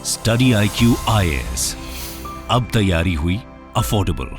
Study IQ IAS, अब तैयारी हुई अफोर्डेबल।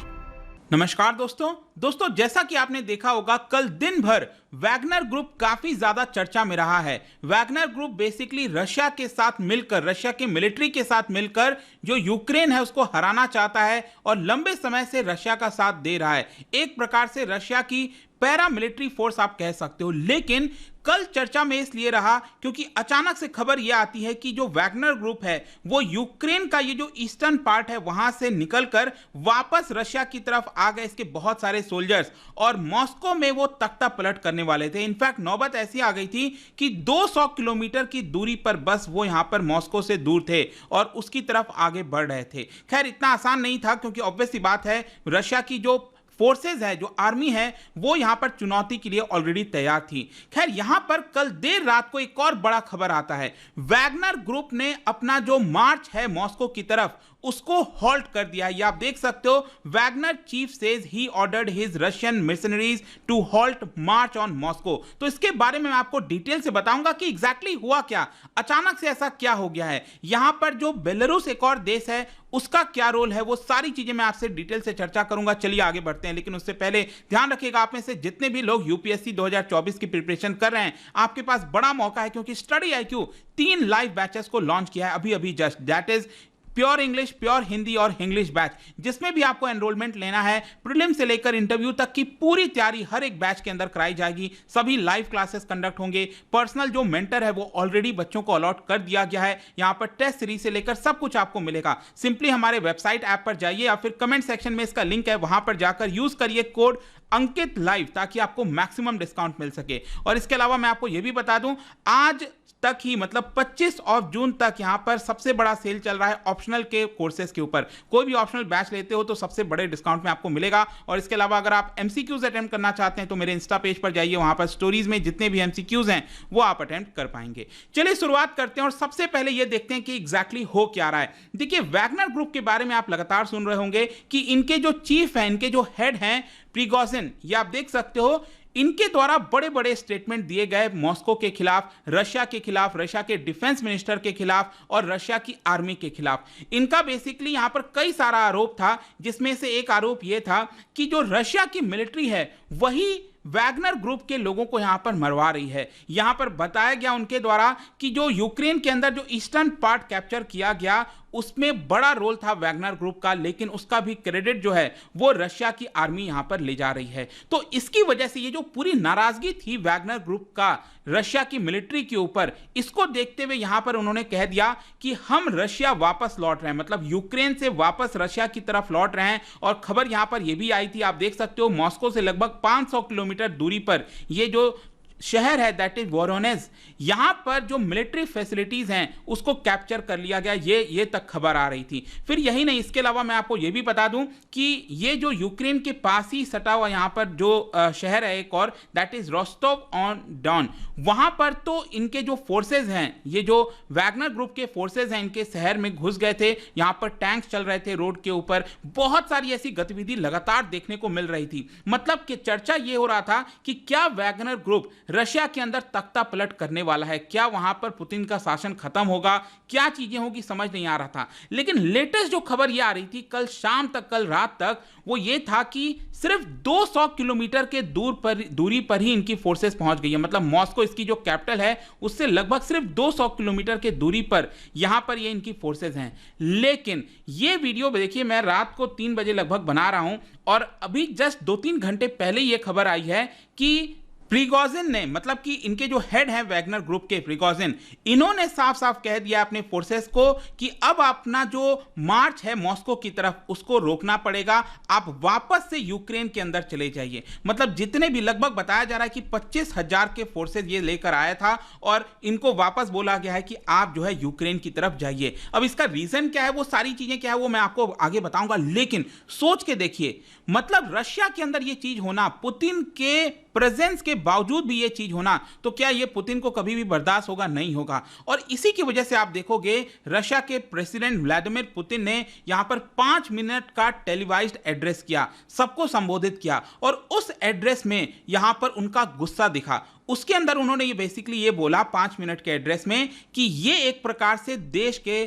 नमस्कार दोस्तों, जैसा कि आपने देखा होगा कल दिन भर वैगनर ग्रुप काफी ज्यादा चर्चा में रहा है। वैगनर ग्रुप बेसिकली रशिया के साथ मिलकर, रशिया के मिलिट्री के साथ मिलकर जो यूक्रेन है उसको हराना चाहता है और लंबे समय से रशिया का साथ दे रहा है। एक प्रकार से रशिया की पैरा मिलिट्री फोर्स आप कह सकते हो। लेकिन कल चर्चा में इसलिए रहा क्योंकि अचानक से खबर यह आती है कि जो वैगनर ग्रुप है वो यूक्रेन का ये जो ईस्टर्न पार्ट है वहां से निकलकर वापस रशिया की तरफ आ गए, इसके बहुत सारे सोल्जर्स, और मॉस्को में वो तख्ता पलट करने वाले थे। इनफैक्ट नौबत ऐसी आ गई थी कि 200 किलोमीटर की दूरी पर बस वो यहां पर मॉस्को से दूर थे और उसकी तरफ आगे बढ़ रहे थे। खैर इतना आसान नहीं था क्योंकि ऑब्वियस सी बात है रशिया की जो फोर्सेज है, जो आर्मी है, वो यहां पर चुनौती के लिए ऑलरेडी तैयार थी। खैर यहां पर कल देर रात को एक और बड़ा खबर आता है। वैगनर ग्रुप ने अपना जो मार्च है मॉस्को की तरफ उसको हॉल्ट कर दिया है। ये आप देख सकते हो, Wagner chief says he ordered his Russian missionaries to halt march on Moscow. तो इसके बारे में मैं आपको डिटेल से बताऊंगा कि एग्जैक्टली हुआ क्या, अचानक से ऐसा क्या हो गया है, यहां पर जो बेलारूस एक और देश है उसका क्या रोल है, वो सारी चीजें मैं आपसे डिटेल से चर्चा करूंगा। चलिए आगे बढ़ते हैं, लेकिन उससे पहले ध्यान रखिएगा आप में से जितने भी लोग यूपीएससी 2024 की प्रिपरेशन कर रहे हैं, आपके पास बड़ा मौका है क्योंकि स्टडी IQ 3 लाइव बैचेस को लॉन्च किया है अभी just, that is pure English, pure Hindi और इंग्लिश बैच, जिसमें भी आपको एनरोलमेंट लेना है। प्रीलिम से लेकर इंटरव्यू तक की पूरी तैयारी हर एक बैच के अंदर कराई जाएगी। सभी लाइव क्लासेस कंडक्ट होंगे। पर्सनल जो मेंटर है वो ऑलरेडी बच्चों को अलॉट कर दिया गया है। यहां पर टेस्ट सीरीज से लेकर सब कुछ आपको मिलेगा। सिंपली हमारे वेबसाइट ऐप पर जाइए या फिर कमेंट सेक्शन में इसका लिंक है, वहां पर जाकर यूज करिए कोड अंकित लाइव ताकि आपको मैक्सिमम डिस्काउंट मिल सके। और इसके अलावा मैं आपको यह भी बता दूं, आज तक ही मतलब 25 जून तक यहां पर सबसे बड़ा सेल चल रहा है ऑप्शनल के कोर्सेज के ऊपर। कोई भी ऑप्शनल बैच लेते हो तो सबसे बड़े डिस्काउंट में आपको मिलेगा। और इसके अलावा अगर आप MCQs अटेम्प्ट करना चाहते हैं तो मेरे इंस्टा पेज पर जाइए, वहां पर स्टोरीज में जितने भी MCQs हैं वो आप अटेम्प्ट कर पाएंगे। चलिए शुरुआत करते हैं और सबसे पहले ये देखते हैं कि एग्जैक्टली हो क्या रहा है। देखिए वैगनर ग्रुप के बारे में आप लगातार सुन रहे होंगे कि इनके जो चीफ हैं, इनके जो हेड हैं प्रिगोजिन, ये आप देख सकते हो, इनके द्वारा बड़े बड़े स्टेटमेंट दिए गए मॉस्को के खिलाफ, रशिया के खिलाफ, रशिया के डिफेंस मिनिस्टर के खिलाफ और रशिया की आर्मी के खिलाफ। इनका बेसिकली यहां पर कई सारा आरोप था, जिसमें से एक आरोप यह था कि जो रशिया की मिलिट्री है वही वैगनर ग्रुप के लोगों को यहां पर मरवा रही है। यहां पर बताया गया उनके द्वारा कि जो यूक्रेन के अंदर जो ईस्टर्न पार्ट कैप्चर किया गया उसमें बड़ा रोल था वैगनर ग्रुप का, लेकिन उसका भी क्रेडिट जो है वो रशिया की आर्मी यहां पर ले जा रही है। तो इसकी वजह से ये जो पूरी नाराजगी थी वैगनर ग्रुप का रशिया की मिलिट्री के ऊपर, इसको देखते हुए यहां पर उन्होंने कह दिया कि हम रशिया वापस लौट रहे हैं, मतलब यूक्रेन से वापस रशिया की तरफ लौट रहे हैं। और खबर यहां पर यह भी आई थी, आप देख सकते हो, मॉस्को से लगभग 500 किलोमीटर दूरी पर ये जो शहर है दैट इज वोरोनेज, यहां पर जो मिलिट्री फैसिलिटीज हैं उसको कैप्चर कर लिया गया, ये तक खबर आ रही थी। फिर यही नहीं, इसके अलावा मैं आपको यह भी बता दूं कि ये जो यूक्रेन के पास ही सटा हुआ यहां पर जो शहर है एक और, that is Rostov on Don, वहां पर तो इनके जो फोर्सेज हैं, ये जो वैगनर ग्रुप के फोर्सेज हैं, इनके शहर में घुस गए थे। यहां पर टैंक्स चल रहे थे रोड के ऊपर, बहुत सारी ऐसी गतिविधि लगातार देखने को मिल रही थी। मतलब कि चर्चा यह हो रहा था कि क्या वैगनर ग्रुप रशिया के अंदर तख्ता पलट करने वाला है, क्या वहां पर पुतिन का शासन खत्म होगा, क्या चीजें होगी, समझ नहीं आ रहा था। लेकिन लेटेस्ट जो खबर ये आ रही थी कल शाम तक, कल रात तक, वो ये था कि सिर्फ 200 किलोमीटर के दूरी पर ही इनकी फोर्सेस पहुंच गई है। मतलब मॉस्को इसकी जो कैपिटल है उससे लगभग सिर्फ 200 किलोमीटर के दूरी पर यहां पर ये इनकी फोर्सेस हैं। लेकिन ये वीडियो देखिए मैं रात को 3 बजे लगभग बना रहा हूं और अभी जस्ट 2-3 घंटे पहले ये खबर आई है कि प्रिगोजिन ने, मतलब कि इनके जो हेड हैं वैगनर ग्रुप के प्रिगोजिन, इन्होंने साफ साफ कह दिया अपने फोर्सेस को कि अब अपना जो मार्च है मॉस्को की तरफ उसको रोकना पड़ेगा, आप वापस से यूक्रेन के अंदर चले जाइए। मतलब जितने भी, लगभग बताया जा रहा है कि 25,000 के फोर्सेस ये लेकर आया था और इनको वापस बोला गया है कि आप जो है यूक्रेन की तरफ जाइए। अब इसका रीजन क्या है, वो सारी चीजें क्या है वो मैं आपको आगे बताऊंगा, लेकिन सोच के देखिए, मतलब रशिया के अंदर ये चीज होना, पुतिन के प्रेजेंस के बावजूद भी ये चीज होना, तो क्या ये पुतिन को कभी भी बर्दाश्त होगा? नहीं होगा। और इसी की वजह से आप देखोगे रशिया के प्रेसिडेंट व्लादिमीर पुतिन ने यहां पर 5 मिनट का टेलीवाइज्ड एड्रेस किया, सबको संबोधित किया और उस एड्रेस में यहां पर उनका गुस्सा दिखा। उसके अंदर उन्होंने ये बेसिकली ये बोला 5 मिनट के एड्रेस में कि ये एक प्रकार से देश के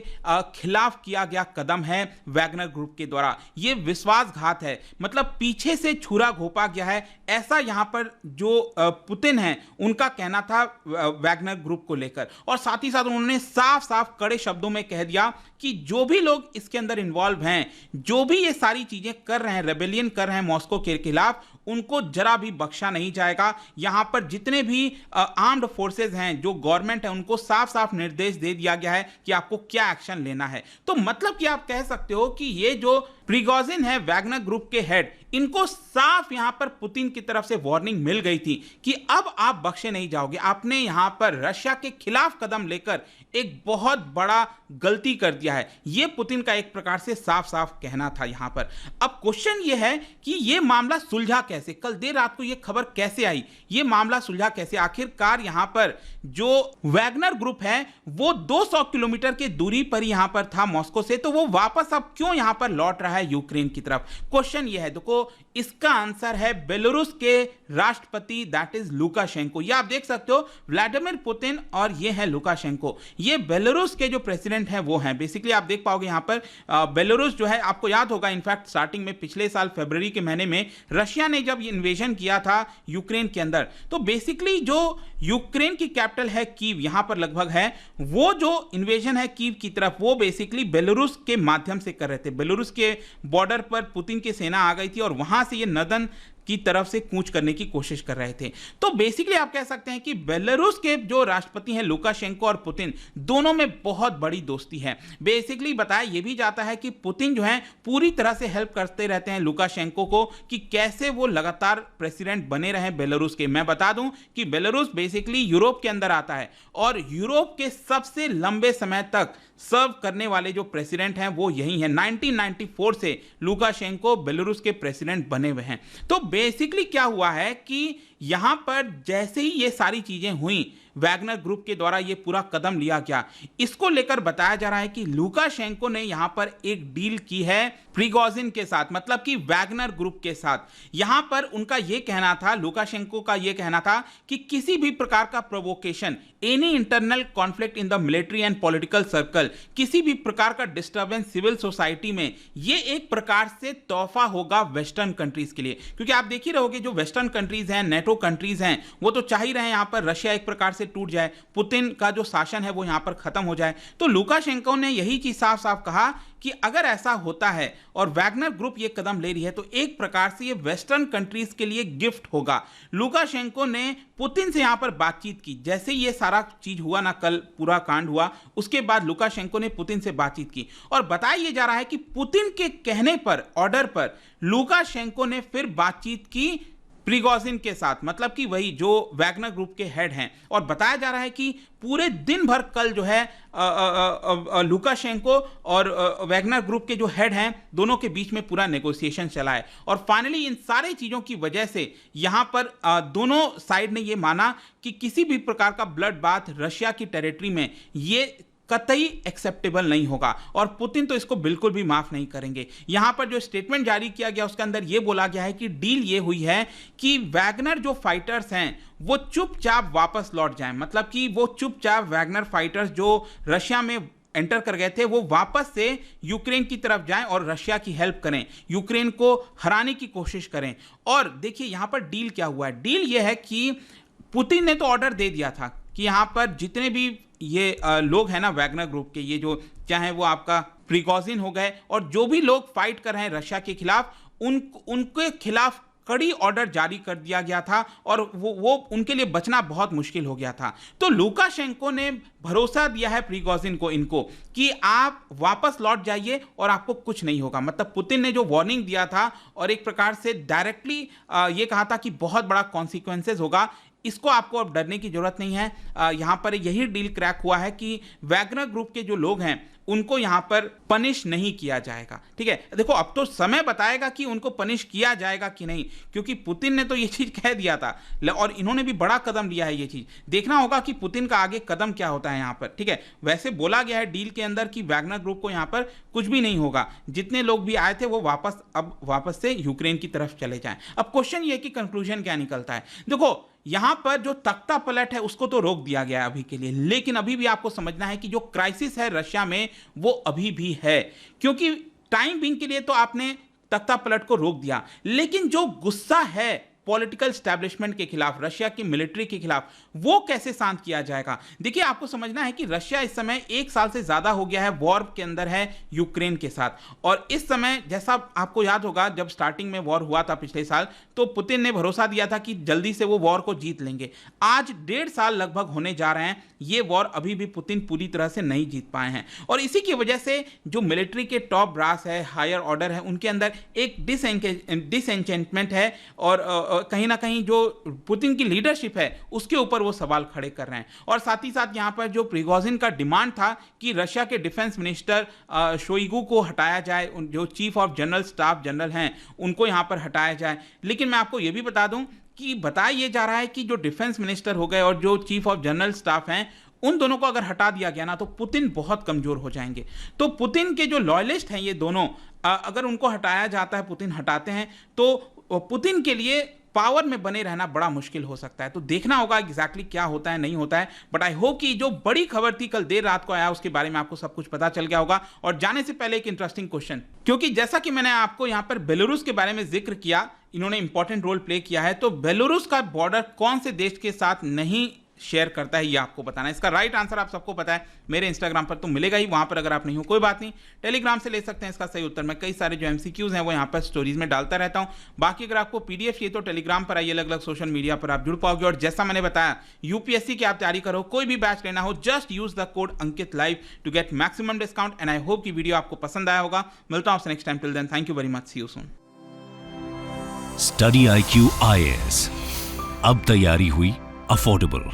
खिलाफ किया गया कदम है वैगनर ग्रुप के द्वारा, ये विश्वासघात है, मतलब पीछे से छुरा घोंपा गया है, ऐसा यहां पर जो पुतिन है उनका कहना था वैगनर ग्रुप को लेकर। और साथ ही साथ उन्होंने साफ साफ कड़े शब्दों में कह दिया कि जो भी लोग इसके अंदर इन्वॉल्व हैं, जो भी ये सारी चीजें कर रहे हैं, रेबेलियन कर रहे हैं मॉस्को के खिलाफ, उनको जरा भी बख्शा नहीं जाएगा। यहां पर जितने भी आर्म्ड फोर्सेस हैं, जो गवर्नमेंट है, उनको साफ साफ निर्देश दे दिया गया है कि आपको क्या एक्शन लेना है। तो मतलब कि आप कह सकते हो कि ये जो प्रिगोजिन है वैगनर ग्रुप के हेड, इनको साफ यहां पर पुतिन की तरफ से वार्निंग मिल गई थी कि अब आप बख्शे नहीं जाओगे, आपने यहां पर रशिया के खिलाफ कदम लेकर एक बहुत बड़ा गलती कर दिया है। यह पुतिन का एक प्रकार से साफ साफ कहना था यहां पर। अब क्वेश्चन यह है कि यह मामला सुलझा कैसे, कल देर रात को यह खबर कैसे आई, यह मामला सुलझा कैसे, आखिरकार यहां पर जो वैगनर ग्रुप है वो 200 किलोमीटर की दूरी पर यहां पर था मॉस्को से, तो वो वापस अब क्यों यहां पर लौट रहा है यूक्रेन की तरफ? क्वेश्चन यह है, देखो इसका आंसर है बेलारूस के राष्ट्रपति दैट इज लुकाशेंको। ये आप देख सकते हो, व्लादिमीर पुतिन और ये है लुकाशेंको, ये बेलारूस के जो प्रेसिडेंट हैं वो हैं। बेसिकली आप देख पाओगे यहां पर बेलारूस जो है, आपको याद होगा इनफैक्ट स्टार्टिंग में पिछले साल फरवरी के महीने में रशिया ने जब इन्वेजन किया था यूक्रेन के अंदर, तो बेसिकली जो यूक्रेन की कैपिटल है कीव, यहां पर लगभग है, वो जो इन्वेजन है कीव की तरफ, वो बेसिकली बेलारूस के माध्यम से कर रहे थे। बेलारूस के बॉर्डर पर पुतिन की सेना आ गई थी और वहां से ये नदन की तरफ से कूच करने की कोशिश कर रहे थे। तो बेसिकली आप कह सकते हैं कि बेलारूस के जो राष्ट्रपति हैं लुकाशेंको और पुतिन, दोनों में बहुत बड़ी दोस्ती है। बेसिकली बताया यह भी जाता है कि पुतिन जो है पूरी तरह से हेल्प करते रहते हैं लुकाशेंको को कि कैसे वो लगातार प्रेसिडेंट बने रहे बेलारूस के। मैं बता दूं कि बेलारूस बेसिकली यूरोप के अंदर आता है और यूरोप के सबसे लंबे समय तक सर्व करने वाले जो प्रेसिडेंट हैं वो यही हैं। 1994 से लुकाशेंको बेलारूस के प्रेसिडेंट बने हुए हैं। तो बेसिकली क्या हुआ है कि यहां पर जैसे ही ये सारी चीजें हुई, वैगनर ग्रुप के द्वारा ये पूरा कदम लिया गया, इसको लेकर बताया जा रहा है कि लुकाशेंको ने यहां पर एक डील की है प्रिगोजिन के साथ, मतलब कि वैगनर ग्रुप के साथ। यहां पर उनका यह कहना था, लुकाशेंको का यह कहना था कि किसी भी प्रकार का provocation, any internal conflict in the military and political circle, किसी भी प्रकार का डिस्टर्बेंस सिविल सोसाइटी में, यह एक प्रकार से तोहफा होगा वेस्टर्न कंट्रीज के लिए। क्योंकि आप देख ही रहोगे जो वेस्टर्न कंट्रीज हैं, नेटो कंट्रीज हैं, वो तो चाह ही रहे हैं यहां पर रशिया एक प्रकार से टूट जाए, पुतिन का जो शासन है वो यहां पर खत्म हो जाए। तो लुकाशेंको ने यही चीज साफ साफ कहा कि अगर ऐसा होता है और वैगनर ग्रुप ये कदम ले रही है तो एक प्रकार से ये वेस्टर्न कंट्रीज के लिए गिफ्ट होगा। लुकाशेंको ने पुतिन से यहां पर बातचीत की, जैसे ये सारा चीज हुआ ना, कल पूरा कांड हुआ, उसके बाद लुकाशेंको ने पुतिन से बातचीत की और बताया जा रहा है कि पुतिन के कहने पर, ऑर्डर पर, लुकाशेंको ने फिर बातचीत की प्रिगोजिन के साथ, मतलब कि वही जो वैगनर ग्रुप के हेड हैं। और बताया जा रहा है कि पूरे दिन भर कल जो है लुकाशेंको और वैगनर ग्रुप के जो हेड हैं, दोनों के बीच में पूरा नेगोशिएशन चला है। और फाइनली इन सारी चीजों की वजह से यहां पर दोनों साइड ने यह माना कि किसी भी प्रकार का ब्लड बाथ रशिया की टेरिटरी में ये कतई एक्सेप्टेबल नहीं होगा और पुतिन तो इसको बिल्कुल भी माफ नहीं करेंगे। यहां पर जो स्टेटमेंट जारी किया गया उसके अंदर यह बोला गया है कि डील ये हुई है कि वैगनर जो फाइटर्स हैं वो चुपचाप वापस लौट जाएं, मतलब कि वो चुपचाप वैगनर फाइटर्स जो रशिया में एंटर कर गए थे वो वापस से यूक्रेन की तरफ जाएं और रशिया की हेल्प करें, यूक्रेन को हराने की कोशिश करें। और देखिए यहां पर डील क्या हुआ है, डील यह है कि पुतिन ने तो ऑर्डर दे दिया था कि यहां पर जितने भी ये लोग हैं ना वैगनर ग्रुप के, ये जो चाहे वो आपका प्रिगोजिन हो गए और जो भी लोग फाइट कर रहे हैं रशिया के खिलाफ, उनके खिलाफ कड़ी ऑर्डर जारी कर दिया गया था और वो उनके लिए बचना बहुत मुश्किल हो गया था। तो लुकाशेंको ने भरोसा दिया है प्रिगोजिन को, इनको, कि आप वापस लौट जाइए और आपको कुछ नहीं होगा। मतलब पुतिन ने जो वार्निंग दिया था और एक प्रकार से डायरेक्टली ये कहा था कि बहुत बड़ा कॉन्सिक्वेंसेस होगा, इसको आपको अब डरने की जरूरत नहीं है। यहां पर यही डील क्रैक हुआ है कि वैगनर ग्रुप के जो लोग हैं उनको यहां पर पनिश नहीं किया जाएगा। ठीक है, देखो अब तो समय बताएगा कि उनको पनिश किया जाएगा कि नहीं, क्योंकि पुतिन ने तो ये चीज कह दिया था और इन्होंने भी बड़ा कदम लिया है। ये चीज देखना होगा कि पुतिन का आगे कदम क्या होता है यहां पर। ठीक है, वैसे बोला गया है डील के अंदर कि वैगनर ग्रुप को यहां पर कुछ भी नहीं होगा, जितने लोग भी आए थे वो वापस से यूक्रेन की तरफ चले जाएं। अब क्वेश्चन ये कि कंक्लूजन क्या निकलता है। देखो यहां पर जो तख्ता पलट है उसको तो रोक दिया गया है अभी के लिए, लेकिन अभी भी आपको समझना है कि जो क्राइसिस है रशिया में वो अभी भी है, क्योंकि टाइम बीइंग के लिए तो आपने तख्ता पलट को रोक दिया, लेकिन जो गुस्सा है पॉलिटिकल स्टैब्लिशमेंट के खिलाफ, रशिया की मिलिट्री के खिलाफ, वो कैसे शांत किया जाएगा। देखिए आपको समझना है कि रशिया इस समय 1 साल से ज्यादा हो गया है वॉर के अंदर है यूक्रेन के साथ, और इस समय जैसा आपको याद होगा जब स्टार्टिंग में वॉर हुआ था पिछले साल, तो पुतिन ने भरोसा दिया था कि जल्दी से वो वॉर को जीत लेंगे। आज 1.5 साल लगभग होने जा रहे हैं, ये वॉर अभी भी पुतिन पूरी तरह से नहीं जीत पाए हैं, और इसी की वजह से जो मिलिट्री के टॉप ब्रास है, हायर ऑर्डर है, उनके अंदर एक डिसएंचेंटमेंट है, और कहीं ना कहीं जो पुतिन की लीडरशिप है उसके ऊपर वो सवाल खड़े कर रहे हैं। और साथ ही साथ यहां पर जो प्रिगोजिन का डिमांड था कि रशिया के डिफेंस मिनिस्टर शोइगु को हटाया जाए, जो chief of general staff general हैं उनको यहां पर हटाया जाए, लेकिन मैं आपको यह भी बता दूं कि बताया यह जा रहा है कि जो डिफेंस मिनिस्टर हो गए और जो चीफ ऑफ जनरल स्टाफ हैं उन दोनों को अगर हटा दिया गया ना तो पुतिन बहुत कमजोर हो जाएंगे। तो पुतिन के जो लॉयलिस्ट हैं ये दोनों, अगर उनको हटाया जाता है, पुतिन हटाते हैं, तो पुतिन के लिए पावर में बने रहना बड़ा मुश्किल हो सकता है। तो देखना होगा एग्जैक्टली क्या होता है, नहीं होता है, बट आई होप कि जो बड़ी खबर थी कल देर रात को आया उसके बारे में आपको सब कुछ पता चल गया होगा। और जाने से पहले एक इंटरेस्टिंग क्वेश्चन, क्योंकि जैसा कि मैंने आपको यहां पर बेलारूस के बारे में जिक्र किया, इन्होंने इंपॉर्टेंट रोल प्ले किया है, तो बेलारूस का बॉर्डर कौन से देश के साथ नहीं शेयर करता है ये आपको बताना है। इसका राइट आंसर आप सबको पता है, मेरे इंस्टाग्राम पर तो मिलेगा ही, वहां पर अगर आप नहीं हो कोई बात नहीं, टेलीग्राम से ले सकते हैं इसका सही उत्तर। मैं कई सारे जो एमसीक्यूज हैं वो यहां पर स्टोरीज में डालता रहता हूं। बाकी अगर आपको पीडीएफ चाहिए तो टेलीग्राम पर आइए, अलग अलग सोशल मीडिया पर आप जुड़ पाओगे। और जैसा मैंने बताया, यूपीएससी की आप तैयारी करो, कोई भी बैच लेना हो, just use the code Ankit live to get maximum discount. And I hope कि वीडियो आपको पसंद आया होगा। मिलता हूं next time, till then thank you very much, see you soon. Study IQ IAS, अब तैयारी हुई अफोर्डेबल।